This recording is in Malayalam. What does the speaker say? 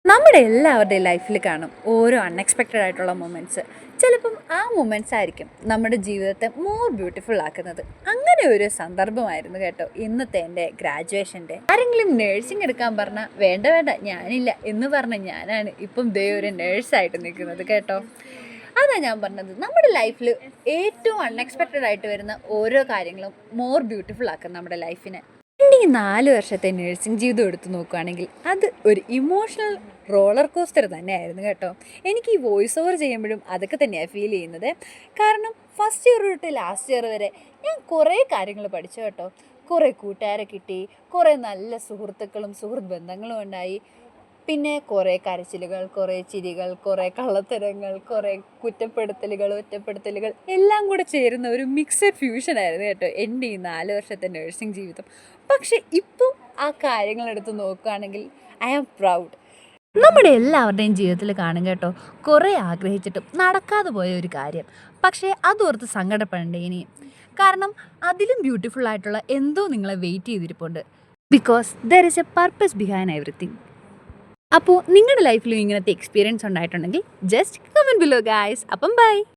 നമ്മുടെ എല്ലാവരുടെയും ലൈഫിൽ കാണും ഓരോ അൺഎക്സ്പെക്റ്റഡ് ആയിട്ടുള്ള മൊമെൻറ്റ്സ്. ചിലപ്പം ആ മൊമെൻറ്റ്സ് ആയിരിക്കും നമ്മുടെ ജീവിതത്തെ മോർ ബ്യൂട്ടിഫുൾ ആക്കുന്നത്. അങ്ങനെ ഒരു സന്ദർഭമായിരുന്നു കേട്ടോ ഇന്നത്തെ എൻ്റെ ഗ്രാജുവേഷൻ്റെ. ആരെങ്കിലും നേഴ്സിംഗ് എടുക്കാൻ പറഞ്ഞാൽ വേണ്ട വേണ്ട ഞാനില്ല എന്ന് പറഞ്ഞ ഞാനാണ് ഇപ്പം ദേ ഒരു നേഴ്സായിട്ട് നിൽക്കുന്നത് കേട്ടോ. അതാണ് ഞാൻ പറഞ്ഞത്, നമ്മുടെ ലൈഫിൽ ഏറ്റവും അൺഎക്സ്പെക്റ്റഡ് ആയിട്ട് വരുന്ന ഓരോ കാര്യങ്ങളും മോർ ബ്യൂട്ടിഫുൾ ആക്കും നമ്മുടെ ലൈഫിനെ. എൻ്റെ ഈ 4 വർഷത്തെ നഴ്സിംഗ് ജീവിതം എടുത്ത് നോക്കുകയാണെങ്കിൽ അത് ഒരു ഇമോഷണൽ റോളർ കോസ്റ്റർ തന്നെയായിരുന്നു കേട്ടോ. എനിക്ക് ഈ വോയിസ് ഓവർ ചെയ്യുമ്പോഴും അതൊക്കെ തന്നെയാണ് ഫീൽ ചെയ്യുന്നത്. കാരണം ഫസ്റ്റ് ഇയർ തൊട്ട് ലാസ്റ്റ് ഇയർ വരെ ഞാൻ കുറേ കാര്യങ്ങൾ പഠിച്ചു കേട്ടോ. കുറേ കൂട്ടുകാരെ കിട്ടി, കുറേ നല്ല സുഹൃത്തുക്കളും സുഹൃത്ത് ബന്ധങ്ങളും ഉണ്ടായി. പിന്നെ കുറേ കരച്ചിലുകൾ, കുറേ ചിരികൾ, കുറേ കള്ളത്തരങ്ങൾ, കുറേ കുറ്റപ്പെടുത്തലുകൾ, ഒറ്റപ്പെടുത്തലുകൾ എല്ലാം കൂടെ ചേരുന്ന ഒരു മിക്സഡ് ഫ്യൂഷനായിരുന്നു കേട്ടോ എൻ്റെ ഈ 4 വർഷത്തെ നഴ്സിംഗ് ജീവിതം. പക്ഷേ ഇപ്പോൾ ആ കാര്യങ്ങളെടുത്ത് നോക്കുകയാണെങ്കിൽ ഐ ആം പ്രൗഡ്. നമ്മുടെ എല്ലാവരുടെയും ജീവിതത്തിൽ കാണും കേട്ടോ, കുറേ ആഗ്രഹിച്ചിട്ടും നടക്കാതെ പോയ ഒരു കാര്യം. പക്ഷേ അതോർത്ത് സങ്കടപ്പെടേണ്ട ഇനിയും. കാരണം അതിലും ബ്യൂട്ടിഫുൾ ആയിട്ടുള്ള എന്തോ നിങ്ങളെ വെയിറ്റ് ചെയ്തിരിപ്പുണ്ട്. Because there is a purpose behind everything. അപ്പോൾ നിങ്ങളുടെ ലൈഫിലും ഇങ്ങനത്തെ എക്സ്പീരിയൻസ് ഉണ്ടായിട്ടുണ്ടെങ്കിൽ ജസ്റ്റ് കമൻറ്റ് ബിലോ ഗായ്സ്. അപ്പം ബൈ.